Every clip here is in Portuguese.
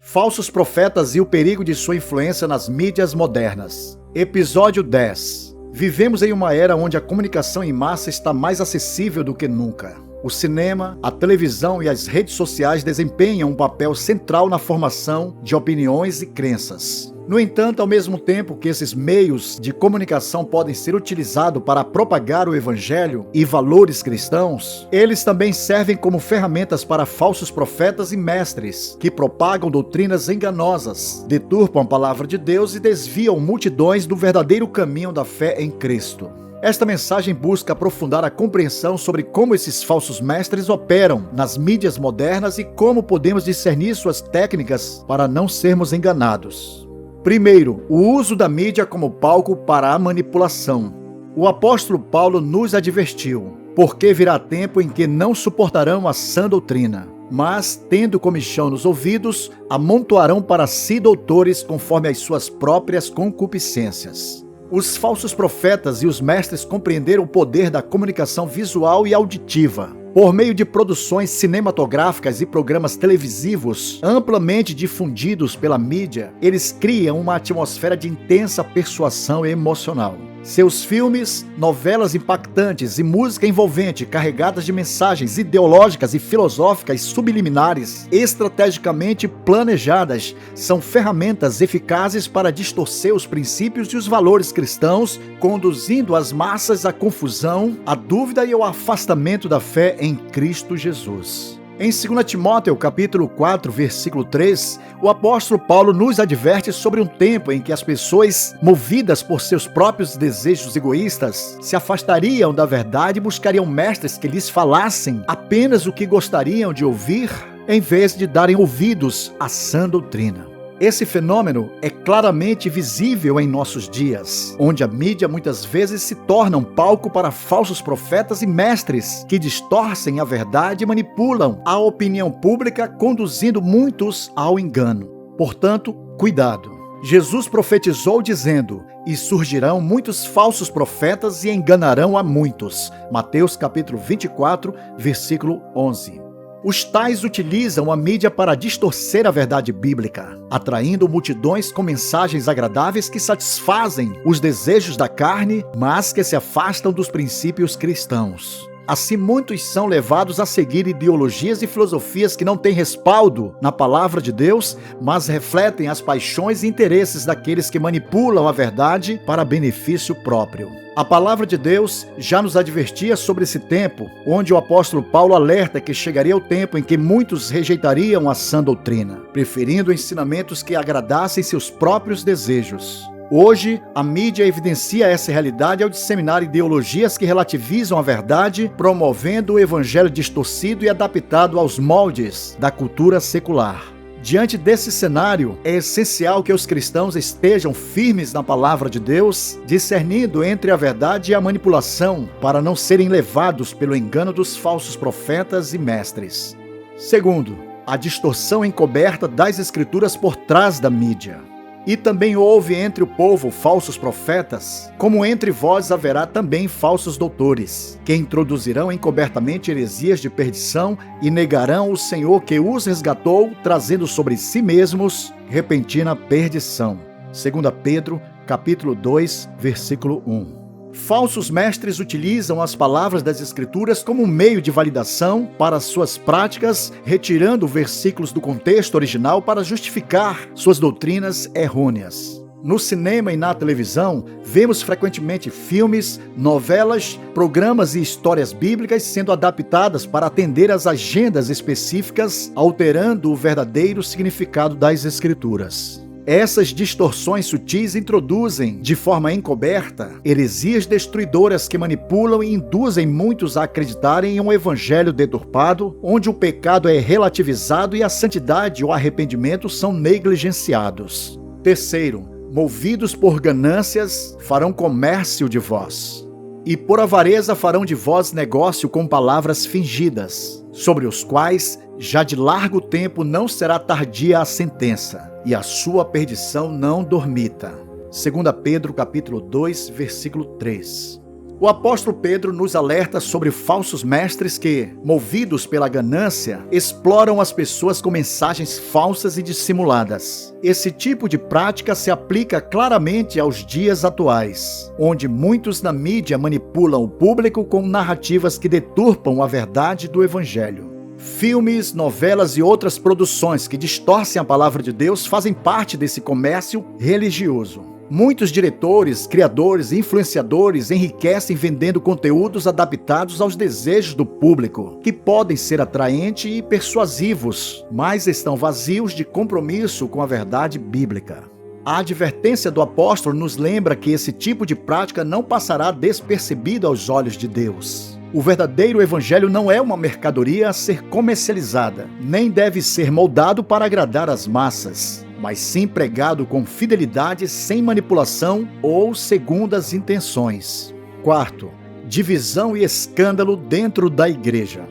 Falsos profetas e o perigo de sua influência nas mídias modernas. Episódio 10. Vivemos em uma era onde a comunicação em massa está mais acessível do que nunca. O cinema, a televisão e as redes sociais desempenham um papel central na formação de opiniões e crenças. No entanto, ao mesmo tempo que esses meios de comunicação podem ser utilizados para propagar o evangelho e valores cristãos, eles também servem como ferramentas para falsos profetas e mestres que propagam doutrinas enganosas, deturpam a palavra de Deus e desviam multidões do verdadeiro caminho da fé em Cristo. Esta mensagem busca aprofundar a compreensão sobre como esses falsos mestres operam nas mídias modernas e como podemos discernir suas técnicas para não sermos enganados. Primeiro, o uso da mídia como palco para a manipulação. O apóstolo Paulo nos advertiu, porque virá tempo em que não suportarão a sã doutrina, mas, tendo comichão nos ouvidos, amontoarão para si doutores conforme as suas próprias concupiscências. Os falsos profetas e os mestres compreenderam o poder da comunicação visual e auditiva. Por meio de produções cinematográficas e programas televisivos amplamente difundidos pela mídia, eles criam uma atmosfera de intensa persuasão emocional. Seus filmes, novelas impactantes e música envolvente carregadas de mensagens ideológicas e filosóficas subliminares, estrategicamente planejadas, são ferramentas eficazes para distorcer os princípios e os valores cristãos, conduzindo as massas à confusão, à dúvida e ao afastamento da fé em Cristo Jesus. Em 2 Timóteo, capítulo 4, versículo 3, o apóstolo Paulo nos adverte sobre um tempo em que as pessoas, movidas por seus próprios desejos egoístas, se afastariam da verdade e buscariam mestres que lhes falassem apenas o que gostariam de ouvir, em vez de darem ouvidos à sã doutrina. Esse fenômeno é claramente visível em nossos dias, onde a mídia muitas vezes se torna um palco para falsos profetas e mestres que distorcem a verdade e manipulam a opinião pública, conduzindo muitos ao engano. Portanto, cuidado. Jesus profetizou dizendo: "E surgirão muitos falsos profetas e enganarão a muitos." Mateus capítulo 24, versículo 11. Os tais utilizam a mídia para distorcer a verdade bíblica, atraindo multidões com mensagens agradáveis que satisfazem os desejos da carne, mas que se afastam dos princípios cristãos. Assim, muitos são levados a seguir ideologias e filosofias que não têm respaldo na palavra de Deus, mas refletem as paixões e interesses daqueles que manipulam a verdade para benefício próprio. A palavra de Deus já nos advertia sobre esse tempo, onde o apóstolo Paulo alerta que chegaria o tempo em que muitos rejeitariam a sã doutrina, preferindo ensinamentos que agradassem seus próprios desejos. Hoje, a mídia evidencia essa realidade ao disseminar ideologias que relativizam a verdade, promovendo o evangelho distorcido e adaptado aos moldes da cultura secular. Diante desse cenário, é essencial que os cristãos estejam firmes na palavra de Deus, discernindo entre a verdade e a manipulação, para não serem levados pelo engano dos falsos profetas e mestres. Segundo, a distorção encoberta das escrituras por trás da mídia. E também houve entre o povo falsos profetas, como entre vós haverá também falsos doutores, que introduzirão encobertamente heresias de perdição e negarão o Senhor que os resgatou, trazendo sobre si mesmos repentina perdição. 2 Pedro, capítulo 2, versículo 1. Falsos mestres utilizam as palavras das Escrituras como um meio de validação para suas práticas, retirando versículos do contexto original para justificar suas doutrinas errôneas. No cinema e na televisão, vemos frequentemente filmes, novelas, programas e histórias bíblicas sendo adaptadas para atender às agendas específicas, alterando o verdadeiro significado das Escrituras. Essas distorções sutis introduzem, de forma encoberta, heresias destruidoras que manipulam e induzem muitos a acreditarem em um evangelho deturpado, onde o pecado é relativizado e a santidade ou arrependimento são negligenciados. Terceiro, movidos por ganâncias, farão comércio de vós. E por avareza farão de vós negócio com palavras fingidas, sobre os quais já de largo tempo não será tardia a sentença, e a sua perdição não dormita. 2 Pedro capítulo 2, versículo 3. O apóstolo Pedro nos alerta sobre falsos mestres que, movidos pela ganância, exploram as pessoas com mensagens falsas e dissimuladas. Esse tipo de prática se aplica claramente aos dias atuais, onde muitos na mídia manipulam o público com narrativas que deturpam a verdade do Evangelho. Filmes, novelas e outras produções que distorcem a palavra de Deus fazem parte desse comércio religioso. Muitos diretores, criadores e influenciadores enriquecem vendendo conteúdos adaptados aos desejos do público, que podem ser atraentes e persuasivos, mas estão vazios de compromisso com a verdade bíblica. A advertência do apóstolo nos lembra que esse tipo de prática não passará despercebida aos olhos de Deus. O verdadeiro evangelho não é uma mercadoria a ser comercializada, nem deve ser moldado para agradar as massas, mas sim pregado com fidelidade, sem manipulação ou segundas intenções. Quarto, divisão e escândalo dentro da igreja.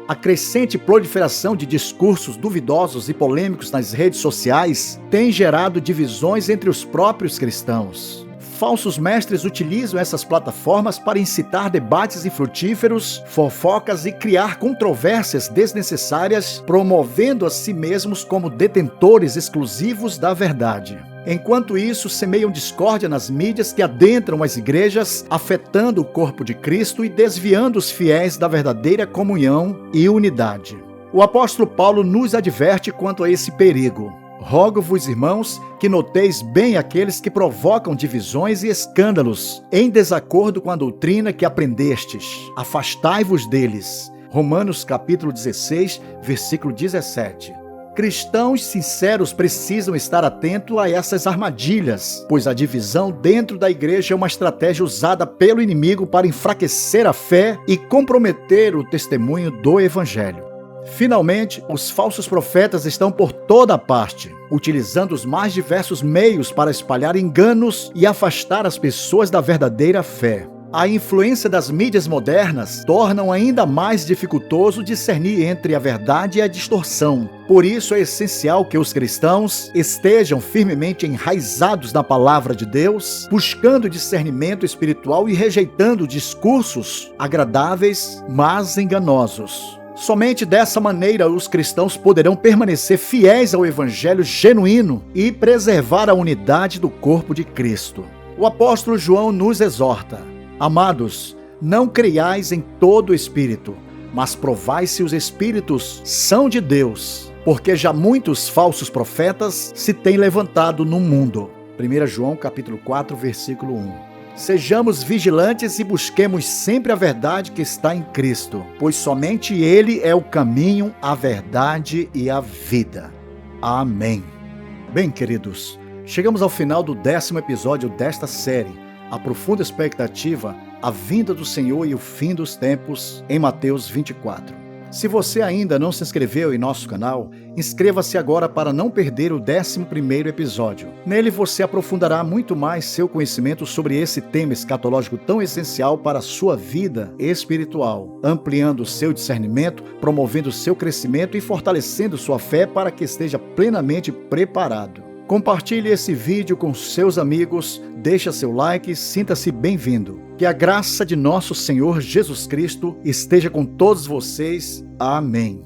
A crescente proliferação de discursos duvidosos e polêmicos nas redes sociais tem gerado divisões entre os próprios cristãos. Falsos mestres utilizam essas plataformas para incitar debates infrutíferos, fofocas e criar controvérsias desnecessárias, promovendo a si mesmos como detentores exclusivos da verdade. Enquanto isso, semeiam discórdia nas mídias que adentram as igrejas, afetando o corpo de Cristo e desviando os fiéis da verdadeira comunhão e unidade. O apóstolo Paulo nos adverte quanto a esse perigo. Rogo-vos, irmãos, que noteis bem aqueles que provocam divisões e escândalos, em desacordo com a doutrina que aprendestes. Afastai-vos deles. Romanos capítulo 16, versículo 17. Cristãos sinceros precisam estar atentos a essas armadilhas, pois a divisão dentro da igreja é uma estratégia usada pelo inimigo para enfraquecer a fé e comprometer o testemunho do evangelho. Finalmente, os falsos profetas estão por toda parte, utilizando os mais diversos meios para espalhar enganos e afastar as pessoas da verdadeira fé. A influência das mídias modernas torna ainda mais dificultoso discernir entre a verdade e a distorção. Por isso é essencial que os cristãos estejam firmemente enraizados na palavra de Deus, buscando discernimento espiritual e rejeitando discursos agradáveis, mas enganosos. Somente dessa maneira os cristãos poderão permanecer fiéis ao evangelho genuíno e preservar a unidade do corpo de Cristo. O apóstolo João nos exorta: amados, não creiais em todo o espírito, mas provai se os espíritos são de Deus, porque já muitos falsos profetas se têm levantado no mundo. 1 João capítulo 4, versículo 1. Sejamos vigilantes e busquemos sempre a verdade que está em Cristo, pois somente Ele é o caminho, a verdade e a vida. Amém. Bem, queridos, chegamos ao final do 10º episódio desta série, A Profunda Expectativa, a Vinda do Senhor e o Fim dos Tempos, em Mateus 24. Se você ainda não se inscreveu em nosso canal, inscreva-se agora para não perder o 11º episódio. Nele você aprofundará muito mais seu conhecimento sobre esse tema escatológico tão essencial para a sua vida espiritual, ampliando seu discernimento, promovendo seu crescimento e fortalecendo sua fé para que esteja plenamente preparado. Compartilhe esse vídeo com seus amigos, deixa seu like e sinta-se bem-vindo. Que a graça de nosso Senhor Jesus Cristo esteja com todos vocês. Amém.